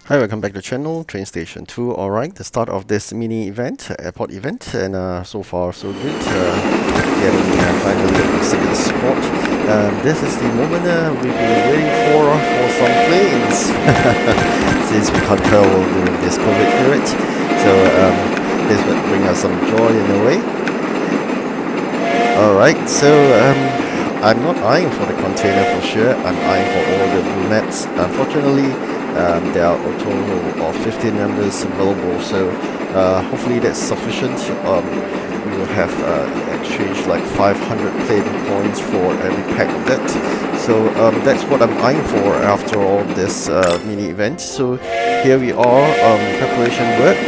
Hi, welcome back to the channel, TrainStation 2. Alright, the start of this mini event, airport event, and so far so good. Getting finally the second spot. This is the moment we've been waiting for some planes, since we can't travel during this COVID period. So this will bring us some joy in a way. Alright, so I'm not eyeing for the container for sure. I'm eyeing for all the blue maps. Unfortunately, there are a total of 15 members available, so hopefully that's sufficient. We will have exchanged like 500 plane points for every pack of that. So that's what I'm eyeing for after all this mini event. So here we are, preparation work.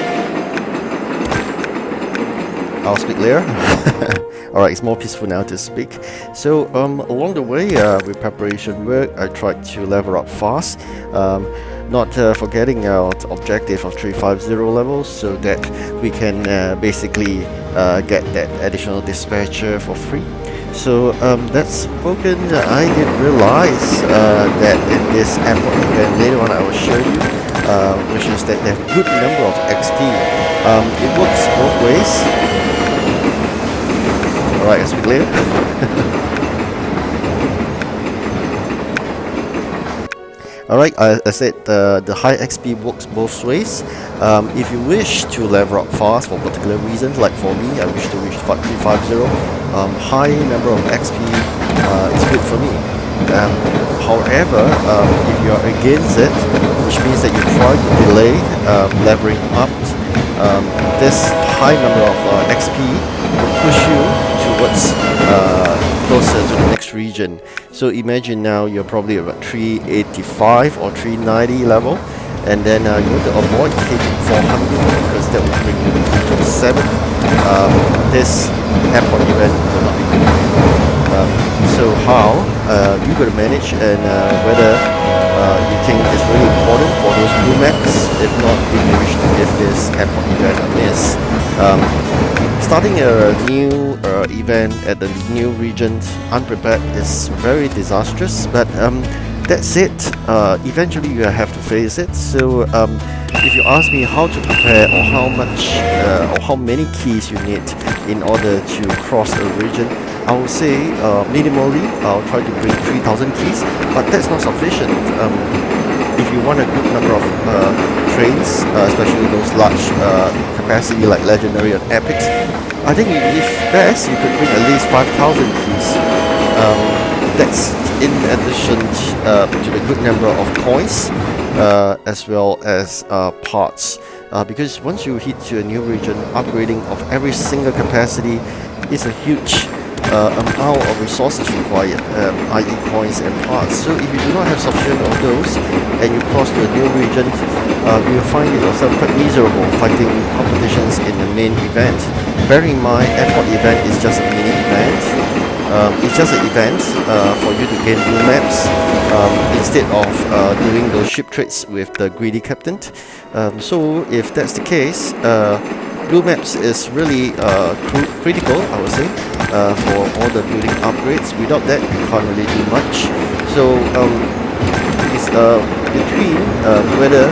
I'll speak later. Alright, it's more peaceful now to speak. So along the way with preparation work, I tried to level up fast, not forgetting our objective of 350 levels, so that we can basically get that additional dispatcher for free. So that's spoken, I did realize that in this airport event, later on I will show you, which is that they have a good number of XP. It works both ways. Alright, let's be clear. Alright, I said the high XP works both ways. If you wish to level up fast for particular reasons, like for me, I wish to reach 350, high number of XP is good for me. However, if you are against it, which means that you try to delay leveling up, this high number of XP will push you towards closer to the next region. So imagine now you're probably about 385 or 390 level, and then you want to avoid hitting 400 because that will bring you to region 7. This airport event will not be good for you. So how you got to manage, and whether you think it's really important for those blue maps. If not, you may wish to give this airport event a miss. Starting a new event at the new region unprepared is very disastrous, but that's it. Eventually you have to face it. So if you ask me how to prepare, or how much or how many keys you need in order to cross a region, I would say minimally I'll try to bring 3000 keys, but that's not sufficient. If you want a good number of trains, especially those large capacity like legendary and epics, I think if best you could bring at least 5000 keys. That's in addition to the good number of coins, as well as parts, because once you hit to a new region, upgrading of every single capacity is a huge amount of resources required, i.e. coins and parts. So if you do not have sufficient of those and you cross to a new region, you will find yourself quite miserable fighting competitions in the main event. Bearing in mind, airport event is just a mini event. It's just an event for you to gain blue maps instead of doing those ship trades with the greedy captain. So if that's the case, blue maps is really critical, I would say, for all the building upgrades. Without that, you can't really do much. So it's between whether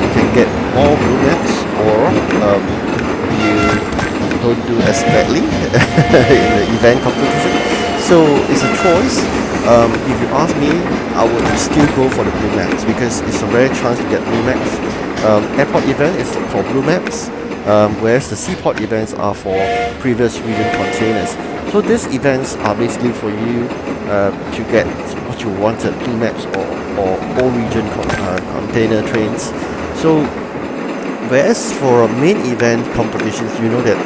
you can get more blue maps, or you don't do as badly in the event competition. So it's a choice. If you ask me, I would still go for the blue maps because it's a rare chance to get blue maps. Airport event is for blue maps, whereas the seaport events are for previous region containers. So these events are basically for you to get what you wanted, blue maps or all region container trains. So whereas for main event competitions, you know that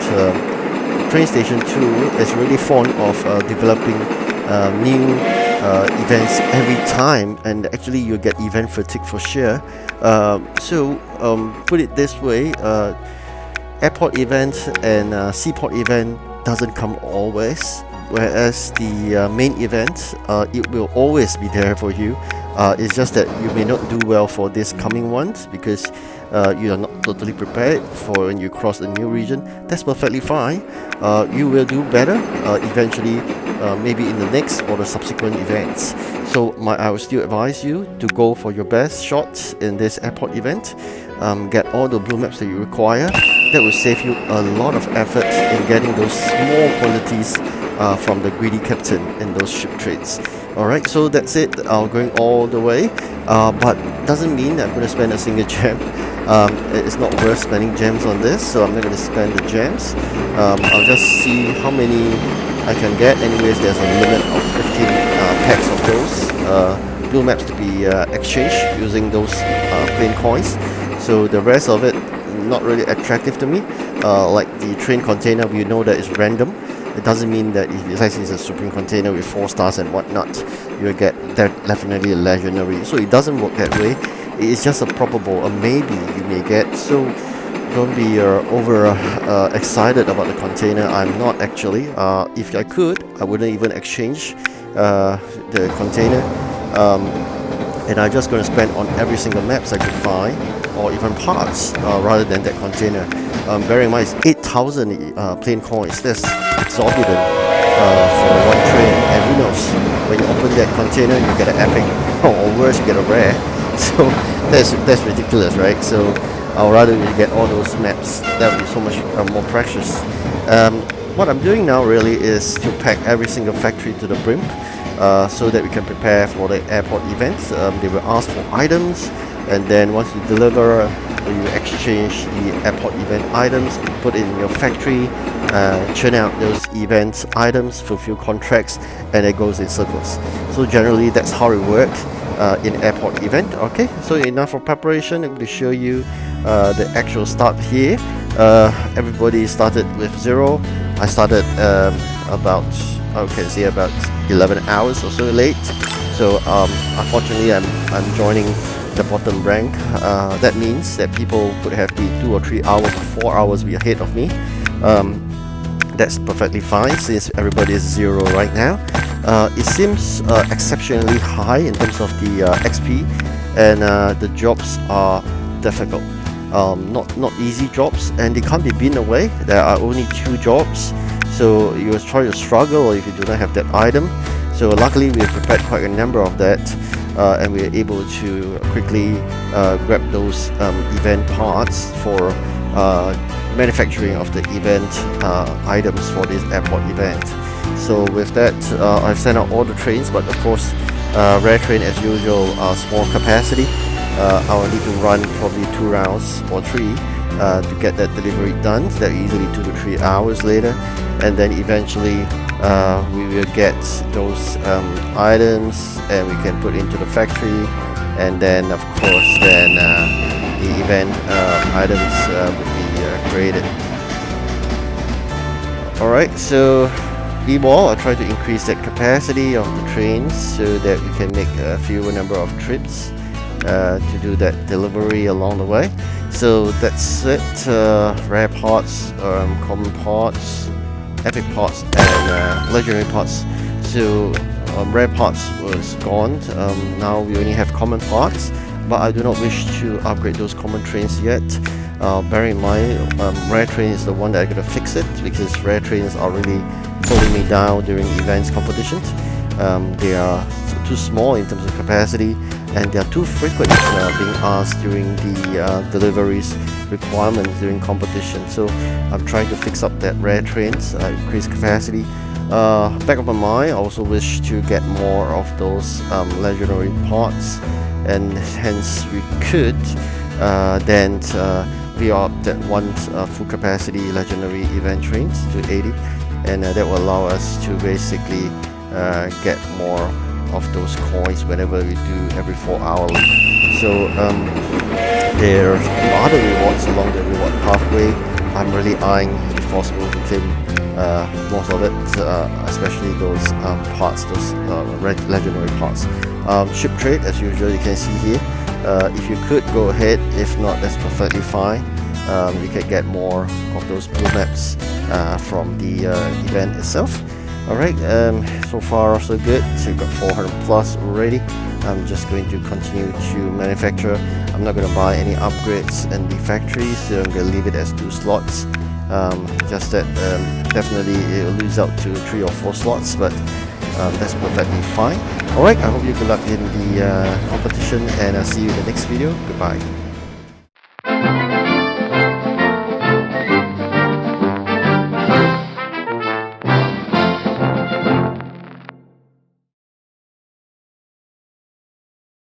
TrainStation 2 is really fond of developing new events every time, and actually you get event fatigue for sure. So put it this way, airport event and seaport event doesn't come always, whereas the main event, it will always be there for you. It's just that you may not do well for these coming ones because you are not totally prepared for when you cross a new region, that's perfectly fine. You will do better eventually, maybe in the next or the subsequent events. So I would still advise you to go for your best shots in this airport event. Get all the blue maps that you require. That will save you a lot of effort in getting those small qualities from the greedy captain in those ship trades. Alright, so that's it. I'm going all the way, but doesn't mean that I'm going to spend a single gem. It's not worth spending gems on this, so I'm not going to spend the gems. I'll just see how many I can get. Anyways, there's a limit of 15 packs of those blue maps to be exchanged using those plain coins. So the rest of it, not really attractive to me. Like the train container, we know that it's random. It doesn't mean that if it's a supreme container with 4 stars and whatnot, you'll get definitely a legendary. So it doesn't work that way. It's just a probable, a maybe you may get. So don't be over excited about the container. I'm not actually. If I could, I wouldn't even exchange the container. And I'm just going to spend on every single maps I could find, or even parts, rather than that container. Bearing in mind it's 8,000 plain coins. That's exorbitant for one train, and who knows, when you open that container you get an epic, or worse, you get a rare. So that's ridiculous, right? So I'd rather you get all those maps. That would be so much more precious. What I'm doing now really is to pack every single factory to the brim, so that we can prepare for the airport events. They will ask for items, and then once you deliver, you exchange the airport event items, put in your factory, churn out those event items, fulfill contracts, and it goes in circles. So generally that's how it works in airport event. Okay, so enough for preparation. I'm going to show you the actual start here. Everybody started with 0. I started about 11 hours or so late. So unfortunately I'm joining the bottom rank. That means that people could have been 2 or 3 hours or 4 hours ahead of me. That's perfectly fine since everybody is 0 right now. It seems exceptionally high in terms of the XP, and the jobs are difficult. Not easy jobs, and they can't be beaten away. There are only 2 jobs, so you will try to struggle if you do not have that item. So luckily we have prepared quite a number of that, and we are able to quickly grab those event parts for manufacturing of the event items for this airport event. So with that, I've sent out all the trains, but of course rare train as usual are small capacity. I will need to run probably 2 rounds or 3 to get that delivery done. So that easily 2 to 3 hours later, and then eventually we will get those items and we can put into the factory, and then of course then the event items will be created. Alright, so meanwhile I try to increase that capacity of the trains so that we can make a fewer number of trips to do that delivery along the way. So that's it. Rare parts, common parts, epic parts, and legendary parts. So rare parts was gone. Now we only have common parts, but I do not wish to upgrade those common trains yet. Bear in mind, rare train is the one that I'm gonna fix it, because rare trains are really pulling me down during events competitions. They are too small in terms of capacity, and they are too frequent being asked during the deliveries requirements during competition. So I'm trying to fix up that rare trains, increase capacity. Back of my mind, I also wish to get more of those legendary parts, and hence we could then re-up that one full capacity legendary event trains to 80, and that will allow us to basically get more of those coins whenever we do every 4 hours. So there are other rewards along the reward pathway. I'm really eyeing, if possible, to claim most of it, especially those parts, those legendary parts. Ship trade, as usual, you can see here. If you could, go ahead. If not, that's perfectly fine. You can get more of those blue maps from the event itself. Alright, so far so good. So we got 400 plus already. I'm just going to continue to manufacture. I'm not going to buy any upgrades in the factory, so I'm going to leave it as 2 slots. Just that definitely it will lose out to 3 or 4 slots, but that's perfectly fine. Alright, I hope you good luck in the competition, and I'll see you in the next video. Goodbye.